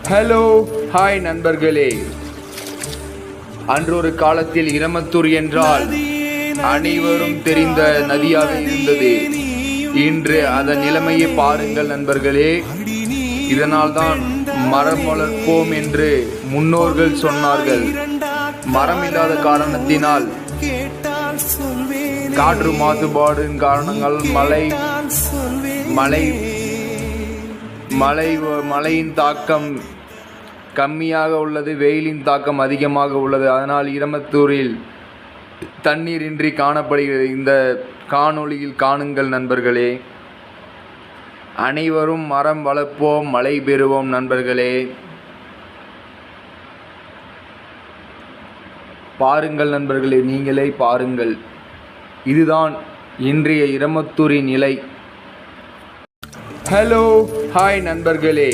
Hello hi நண்பர்களே. அன்றொரு காலத்தில் இரமத்தூர் என்றால் அனைவரும் தெரிந்த நதியாக இருந்தது. இன்று அதன் நிலைமையை பாருங்கள் நண்பர்களே. இதனால் தான் மரம் வளர்ப்போம் என்று முன்னோர்கள் சொன்னார்கள். மரம் இல்லாத காரணத்தினால் காற்று மாசுபாடின் காரணங்கள் மழையின் தாக்கம் கம்மியாக உள்ளது, வெயிலின் தாக்கம் அதிகமாக உள்ளது. அதனால் இரமத்தூரில் தண்ணீரின்றி காணப்படுகிறது. இந்த காணொளியில் காணுங்கள் நண்பர்களே. அனைவரும் மரம் வளர்ப்போம், மழை பெறுவோம் நண்பர்களே. பாருங்கள் நண்பர்களே, நீங்களே பாருங்கள். இதுதான் இன்றைய இரமத்தூரின் நிலை. ஹலோ ஹாய் நண்பர்களே.